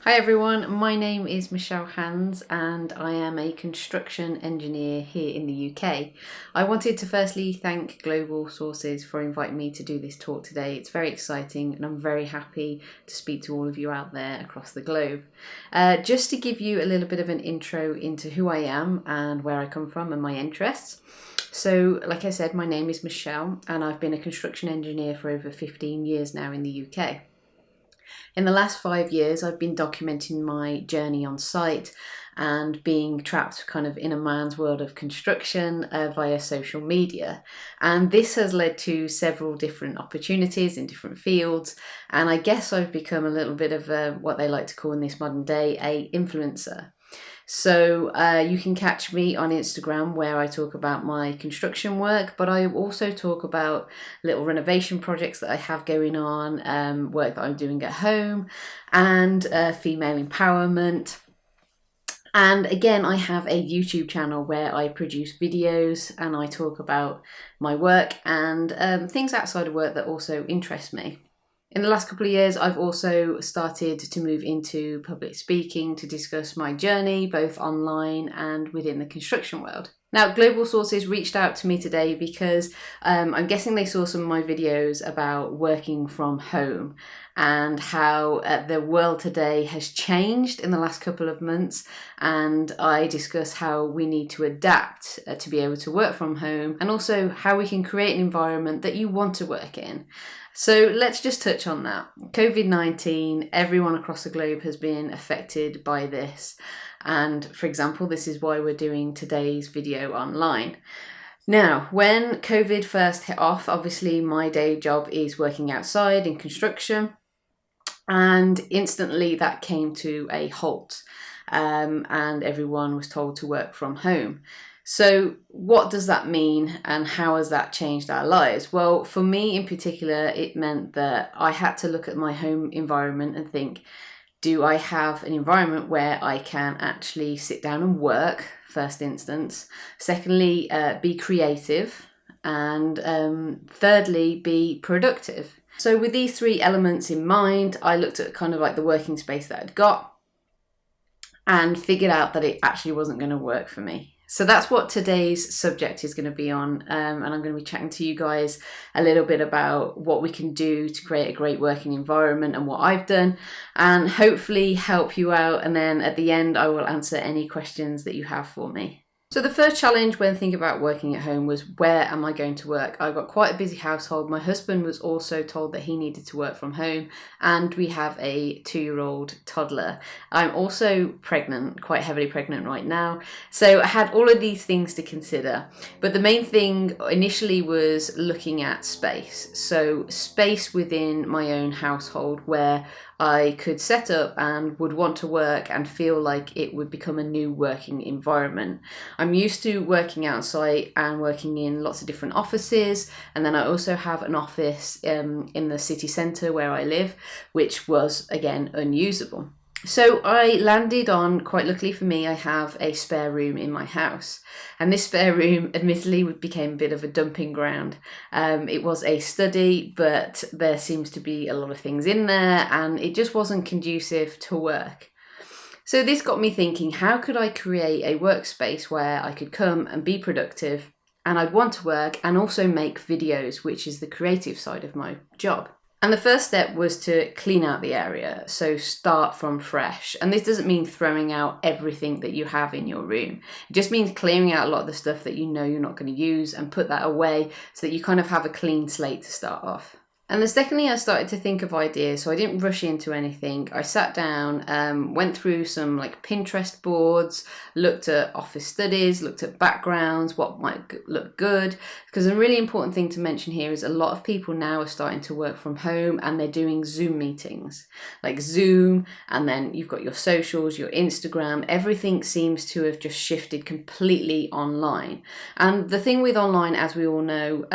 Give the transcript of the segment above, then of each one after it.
Hi everyone, my name is Michelle Hands and I am a construction engineer here in the UK. I wanted to firstly thank Global Sources for inviting me to do this talk today. It's very exciting and I'm very happy to speak to all of you out there across the globe. Just to give you a little bit of an intro into who I am and where I come from and my interests. So, like I said, my name is Michelle and I've been a construction engineer for over 15 years now in the UK. In the last 5 years, I've been documenting my journey on site and being trapped kind of in a man's world of construction via social media. And this has led to several different opportunities in different fields. And I guess I've become a little bit of what they like to call in this modern day a influencer. So you can catch me on Instagram where I talk about my construction work, but I also talk about little renovation projects that I have going on, work that I'm doing at home, and female empowerment. And again, I have a YouTube channel where I produce videos and I talk about my work and things outside of work that also interest me. In the last couple of years, I've also started to move into public speaking to discuss my journey, both online and within the construction world. Now, Global Sources reached out to me today because I'm guessing they saw some of my videos about working from home and how the world today has changed in the last couple of months. And I discuss how we need to adapt to be able to work from home and also how we can create an environment that you want to work in. So let's just touch on that. COVID-19, everyone across the globe has been affected by this. And for example, this is why we're doing today's video online. Now, when COVID first hit off, obviously my day job is working outside in construction. And instantly that came to a halt. And everyone was told to work from home. So what does that mean and how has that changed our lives? Well, for me in particular, it meant that I had to look at my home environment and think, do I have an environment where I can actually sit down and work, first instance? Secondly, be creative. And thirdly, be productive. So with these three elements in mind, I looked at kind of like the working space that I'd got and figured out that it actually wasn't going to work for me. So that's what today's subject is going to be on, and I'm going to be chatting to you guys a little bit about what we can do to create a great working environment and what I've done, and hopefully help you out, and then at the end I will answer any questions that you have for me. So the first challenge when thinking about working at home was, where am I going to work? I've got quite a busy household. My husband was also told that he needed to work from home, and we have a 2-year-old toddler. I'm also pregnant, quite heavily pregnant right now. So I had all of these things to consider. But the main thing initially was looking at space. So space within my own household where I could set up and would want to work and feel like it would become a new working environment. I'm used to working outside and working in lots of different offices, and then I also have an office in the city centre where I live, which was again unusable. So I landed on, quite luckily for me, I have a spare room in my house. And this spare room admittedly became a bit of a dumping ground. It was a study, but there seems to be a lot of things in there and it just wasn't conducive to work. So this got me thinking, how could I create a workspace where I could come and be productive and I'd want to work and also make videos, which is the creative side of my job. And the first step was to clean out the area, so start from fresh. And this doesn't mean throwing out everything that you have in your room. It just means clearing out a lot of the stuff that you know you're not going to use and put that away so that you kind of have a clean slate to start off. And then secondly, I started to think of ideas, so I didn't rush into anything. I sat down, went through some like Pinterest boards, looked at office studies, looked at backgrounds, what might look good. Because a really important thing to mention here is a lot of people now are starting to work from home and they're doing Zoom meetings, like Zoom, and then you've got your socials, your Instagram, everything seems to have just shifted completely online. And the thing with online, as we all know,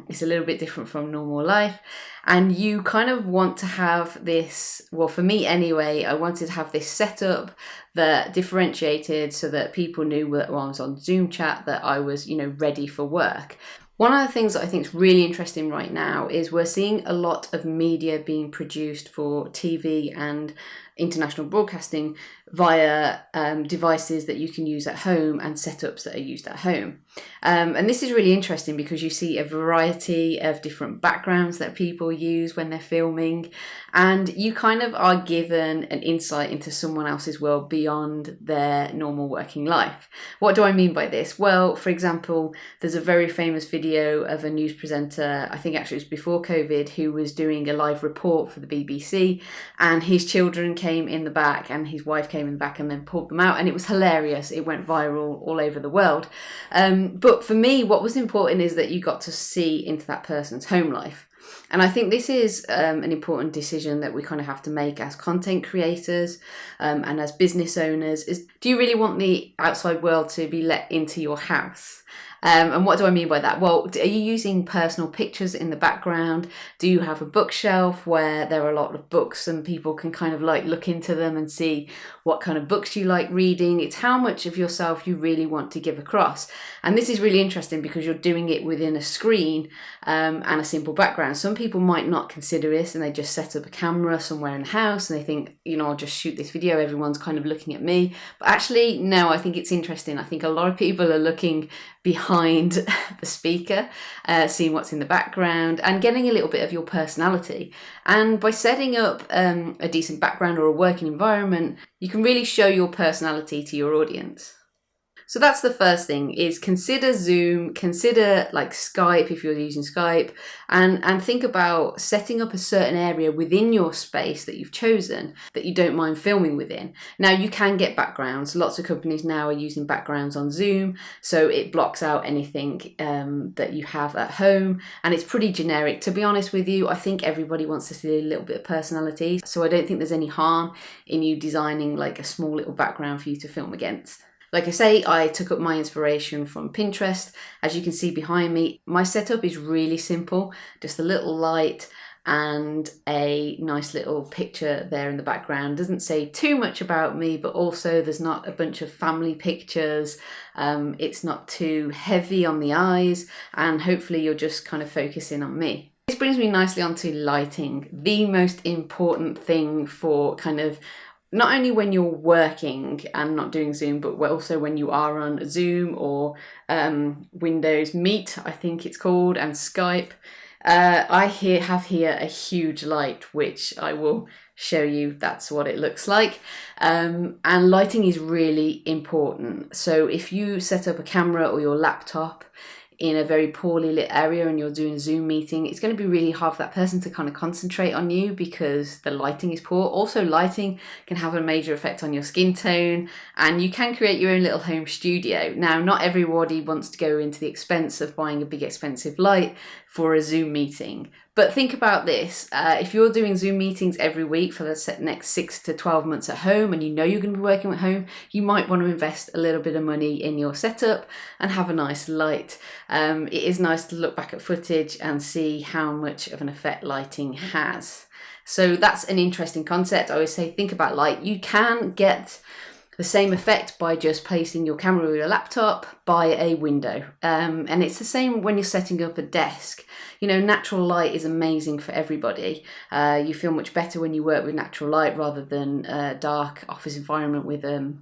is a little bit different from normal life. And you kind of want to have this, well, for me anyway, I wanted to have this setup that differentiated so that people knew that when I was on Zoom chat that I was, ready for work. One of the things that I think is really interesting right now is we're seeing a lot of media being produced for TV and international broadcasting via devices that you can use at home and setups that are used at home. And this is really interesting because you see a variety of different backgrounds that people use when they're filming, and you kind of are given an insight into someone else's world beyond their normal working life. What do I mean by this? Well, for example, there's a very famous video of a news presenter, I think actually it was before COVID, who was doing a live report for the BBC, and his children came in the back and his wife came in the back and then pulled them out, and it was hilarious. It went viral all over the world. But for me, what was important is that you got to see into that person's home life. And I think this is an important decision that we kind of have to make as content creators and as business owners, is do you really want the outside world to be let into your house? And what do I mean by that? Well, are you using personal pictures in the background? Do you have a bookshelf where there are a lot of books and people can kind of like look into them and see what kind of books you like reading? It's how much of yourself you really want to give across. And this is really interesting because you're doing it within a screen and a simple background. Some people might not consider this and they just set up a camera somewhere in the house and they think, you know, I'll just shoot this video, everyone's kind of looking at me. But actually, no, I think it's interesting. I think a lot of people are looking behind the speaker, seeing what's in the background and getting a little bit of your personality. And by setting up a decent background or a working environment, you can really show your personality to your audience. So that's the first thing, is consider Zoom, consider like Skype if you're using Skype, and think about setting up a certain area within your space that you've chosen that you don't mind filming within. Now you can get backgrounds. Lots of companies now are using backgrounds on Zoom, so it blocks out anything that you have at home, and it's pretty generic. To be honest with you, I think everybody wants to see a little bit of personality, so I don't think there's any harm in you designing like a small little background for you to film against. Like I say, I took up my inspiration from Pinterest. As you can see behind me, my setup is really simple, just a little light and a nice little picture there in the background. Doesn't say too much about me, but also there's not a bunch of family pictures. It's not too heavy on the eyes, and hopefully you're just kind of focusing on me. This brings me nicely onto lighting, the most important thing for kind of not only when you're working and not doing Zoom, but also when you are on Zoom or Windows Meet, I think it's called, and Skype. I have here a huge light, which I will show you. That's what it looks like. And lighting is really important. So if you set up a camera or your laptop in a very poorly lit area and you're doing a Zoom meeting, it's going to be really hard for that person to kind of concentrate on you because the lighting is poor. Also, lighting can have a major effect on your skin tone, and you can create your own little home studio. Now, not everybody wants to go into the expense of buying a big expensive light for a Zoom meeting. But think about this, if you're doing Zoom meetings every week for the next 6 to 12 months at home, and you know you're going to be working at home, you might want to invest a little bit of money in your setup and have a nice light. It is nice to look back at footage and see how much of an effect lighting has. So that's an interesting concept. I always say think about light. You can get the same effect by just placing your camera or your laptop by a window. And it's the same when you're setting up a desk. You know, natural light is amazing for everybody. You feel much better when you work with natural light rather than a dark office environment with a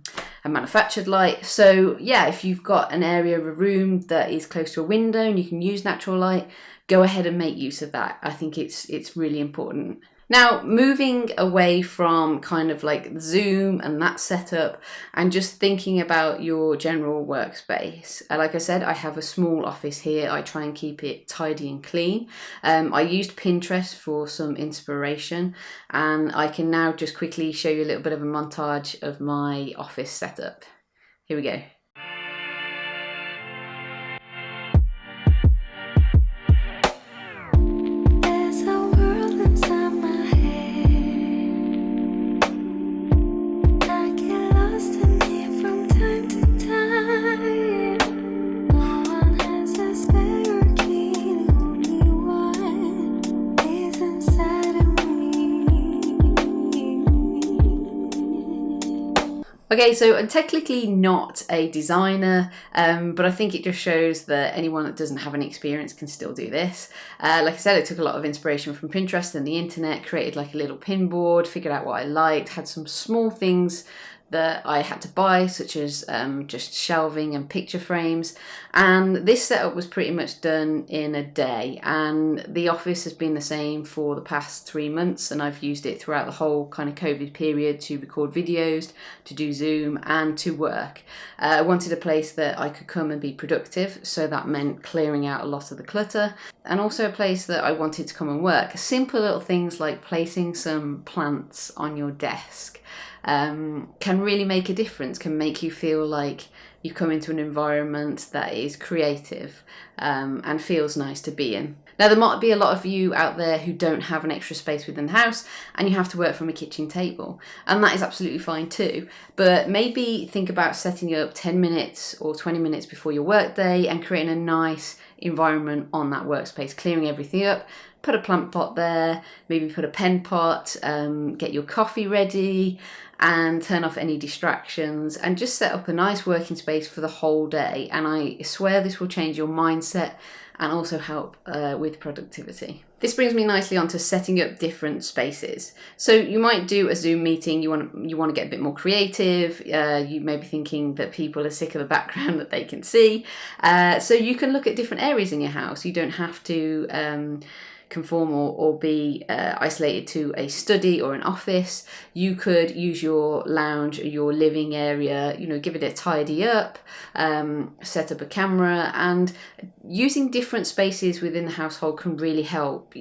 manufactured light. So yeah, if you've got an area of a room that is close to a window and you can use natural light, go ahead and make use of that. I think it's really important. Now, moving away from kind of like Zoom and that setup and just thinking about your general workspace. Like I said, I have a small office here. I try and keep it tidy and clean. I used Pinterest for some inspiration, and I can now just quickly show you a little bit of a montage of my office setup. Here we go. Okay, so I'm technically not a designer, but I think it just shows that anyone that doesn't have any experience can still do this. Like I said, I took a lot of inspiration from Pinterest and the internet, created like a little pin board, figured out what I liked, had some small things that I had to buy, such as just shelving and picture frames. And this setup was pretty much done in a day. And the office has been the same for the past 3 months, and I've used it throughout the whole kind of COVID period to record videos, to do Zoom, and to work. I wanted a place that I could come and be productive, so that meant clearing out a lot of the clutter, and also a place that I wanted to come and work. Simple little things like placing some plants on your desk can really make a difference, can make you feel like you come into an environment that is creative and feels nice to be in. Now, there might be a lot of you out there who don't have an extra space within the house and you have to work from a kitchen table, and that is absolutely fine too. But maybe think about setting up 10 minutes or 20 minutes before your work day and creating a nice environment on that workspace, clearing everything up. Put a plant pot there, maybe put a pen pot, get your coffee ready, and turn off any distractions, and just set up a nice working space for the whole day. And I swear this will change your mindset and also help with productivity. This brings me nicely onto setting up different spaces. So you might do a Zoom meeting, you want to get a bit more creative, you may be thinking that people are sick of the background that they can see. So you can look at different areas in your house. You don't have to conform or be isolated to a study or an office. You could use your lounge or your living area, give it a tidy up, set up a camera, and using different spaces within the household can really help.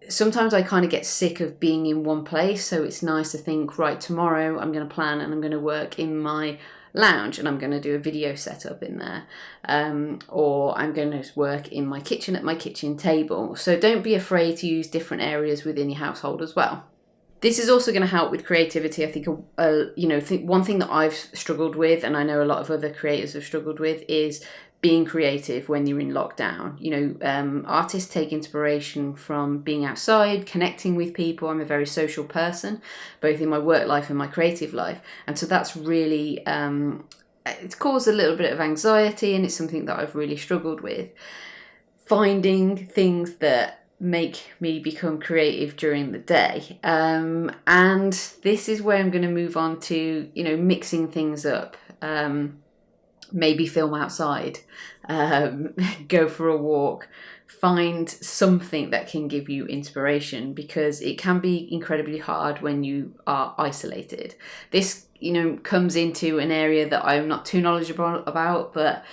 Sometimes I kind of get sick of being in one place, so it's nice to think, right, tomorrow I'm going to plan and I'm going to work in my lounge and I'm going to do a video setup in there, or I'm going to work in my kitchen at my kitchen table. So don't be afraid to use different areas within your household as well. This is also going to help with creativity. I think, one thing that I've struggled with, and I know a lot of other creators have struggled with, is being creative when you're in lockdown. Artists take inspiration from being outside, connecting with people. I'm a very social person, both in my work life and my creative life. And so that's really, it's caused a little bit of anxiety, and it's something that I've really struggled with. Finding things that make me become creative during the day. And this is where I'm going to move on to, mixing things up. Maybe film outside, go for a walk, find something that can give you inspiration, because it can be incredibly hard when you are isolated. This, comes into an area that I'm not too knowledgeable about, but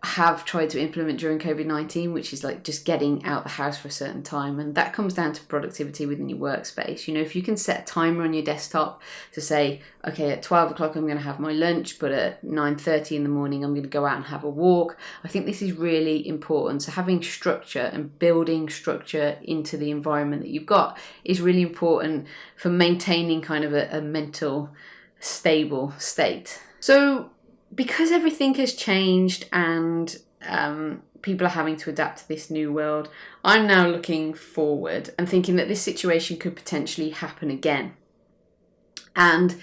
have tried to implement during COVID-19, which is like just getting out the house for a certain time. And that comes down to productivity within your workspace. If you can set a timer on your desktop to say, okay, at 12 o'clock I'm going to have my lunch, but at 9:30 in the morning I'm going to go out and have a walk. I think this is really important. So having structure and building structure into the environment that you've got is really important for maintaining kind of a mental stable state. So because everything has changed and people are having to adapt to this new world, I'm now looking forward and thinking that this situation could potentially happen again. And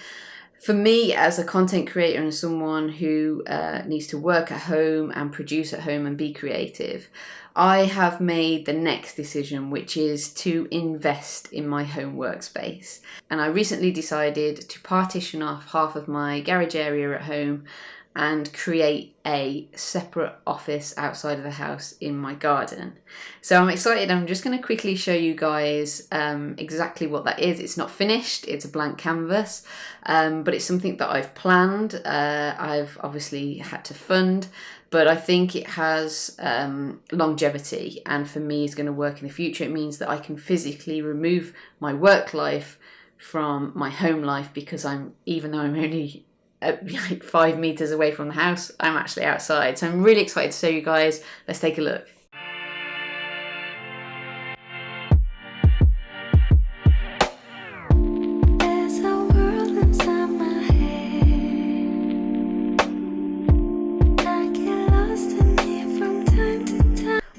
for me, as a content creator and someone who needs to work at home and produce at home and be creative, I have made the next decision, which is to invest in my home workspace. And I recently decided to partition off half of my garage area at home and create a separate office outside of the house in my garden. So I'm excited. I'm just going to quickly show you guys exactly what that is. It's not finished, it's a blank canvas, but it's something that I've planned. I've obviously had to fund, but I think it has longevity, and for me it's going to work in the future. It means that I can physically remove my work life from my home life, because even though I'm only like 5 meters away from the house, I'm actually outside. So I'm really excited to show you guys. Let's take a look.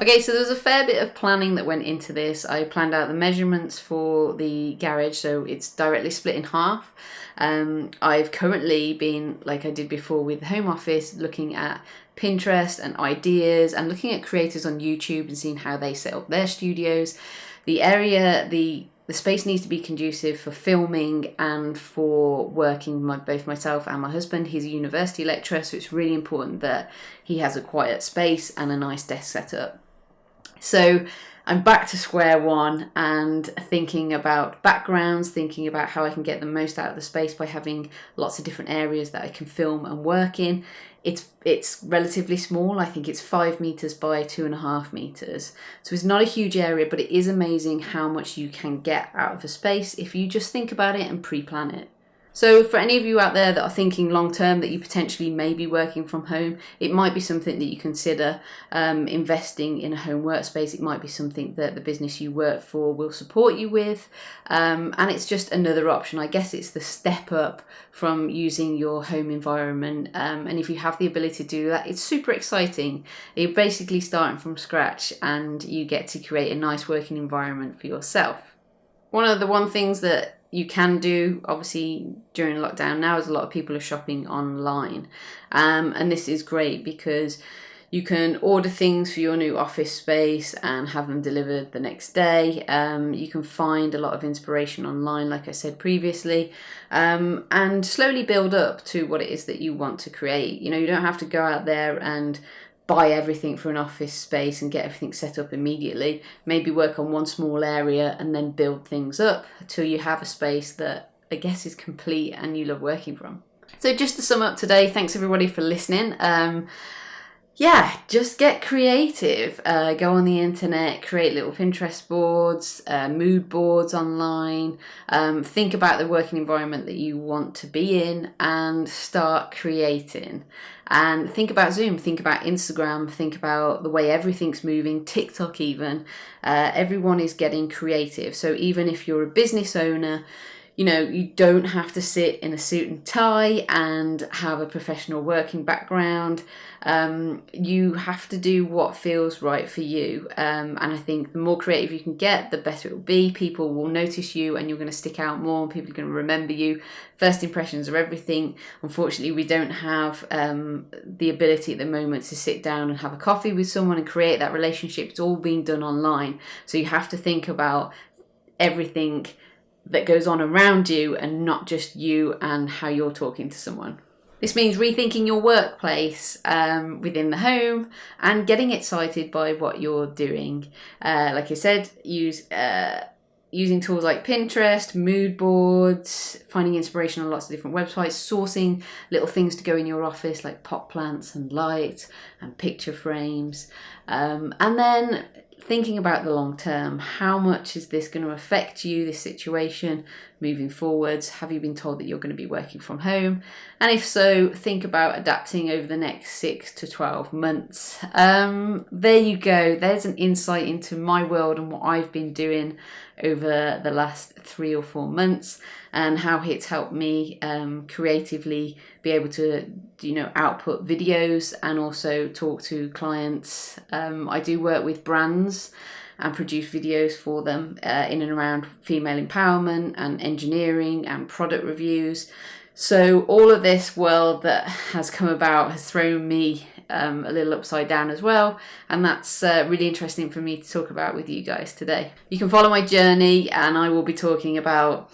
Okay, so there was a fair bit of planning that went into this. I planned out the measurements for the garage, so it's directly split in half. I've currently been, like I did before with the home office, looking at Pinterest and ideas and looking at creators on YouTube and seeing how they set up their studios. The space needs to be conducive for filming and for working. Both myself and my husband, he's a university lecturer, so it's really important that he has a quiet space and a nice desk setup. So I'm back to square one and thinking about backgrounds, thinking about how I can get the most out of the space by having lots of different areas that I can film and work in. It's relatively small. I think it's 5 meters by 2.5 meters. So it's not a huge area, but it is amazing how much you can get out of a space if you just think about it and pre-plan it. So for any of you out there that are thinking long term that you potentially may be working from home, it might be something that you consider investing in a home workspace. It might be something that the business you work for will support you with. And it's just another option. I guess it's the step up from using your home environment. And if you have the ability to do that, it's super exciting. You're basically starting from scratch and you get to create a nice working environment for yourself. One of the things that you can do, obviously, during lockdown now, is a lot of people are shopping online. And this is great because you can order things for your new office space and have them delivered the next day. You can find a lot of inspiration online, like I said previously, and slowly build up to what it is that you want to create. You don't have to go out there and buy everything for an office space and get everything set up immediately. Maybe work on one small area and then build things up till you have a space that I guess is complete and you love working from. So just to sum up today, thanks everybody for listening. Just get creative. Go on the internet, create little Pinterest boards, mood boards online. Think about the working environment that you want to be in and start creating. And think about Zoom, think about Instagram, think about the way everything's moving, TikTok even. Everyone is getting creative. So even if you're a business owner, you don't have to sit in a suit and tie and have a professional working background. You have to do what feels right for you. And I think the more creative you can get, the better it will be. People will notice you and you're going to stick out more. People are going to remember you. First impressions are everything. Unfortunately, we don't have the ability at the moment to sit down and have a coffee with someone and create that relationship. It's all being done online. So you have to think about everything that goes on around you and not just you and how you're talking to someone. This means rethinking your workplace within the home and getting excited by what you're doing. Like I said, using tools like Pinterest, mood boards, finding inspiration on lots of different websites, sourcing little things to go in your office like pot plants and lights and picture frames. And then thinking about the long term, how much is this going to affect you, this situation, moving forwards? Have you been told that you're going to be working from home? And if so, think about adapting over the next 6 to 12 months. There you go. There's an insight into my world and what I've been doing over the last 3 or 4 months and how it's helped me creatively be able to output videos and also talk to clients. I do work with brands and produce videos for them in and around female empowerment and engineering and product reviews. So all of this world that has come about has thrown me a little upside down as well, and that's really interesting for me to talk about with you guys today. You can follow my journey and I will be talking about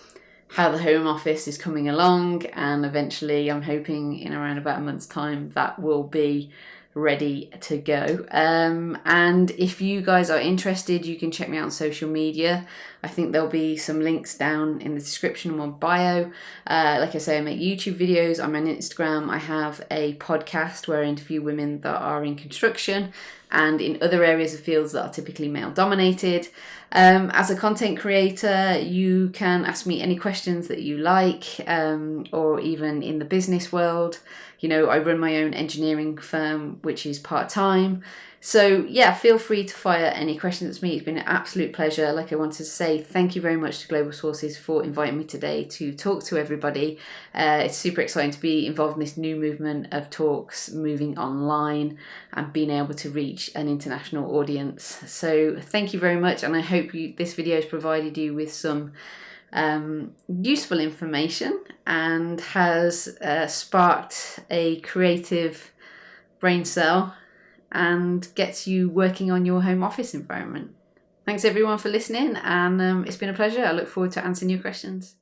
how the home office is coming along, and eventually I'm hoping in around about a month's time that will be ready to go. And if you guys are interested, you can check me out on social media. I think there'll be some links down in the description and my bio. Like I say, I make YouTube videos. I'm on Instagram. I have a podcast where I interview women that are in construction and in other areas of fields that are typically male dominated. As a content creator, you can ask me any questions that you like, or even in the business world. I run my own engineering firm, which is part-time. So yeah, feel free to fire any questions at me. It's been an absolute pleasure. Like, I wanted to say thank you very much to Global Sources for inviting me today to talk to everybody. It's super exciting to be involved in this new movement of talks moving online and being able to reach an international audience. So thank you very much, and I hope this video has provided you with some useful information and has sparked a creative brain cell and gets you working on your home office environment. Thanks everyone for listening, and it's been a pleasure. I look forward to answering your questions.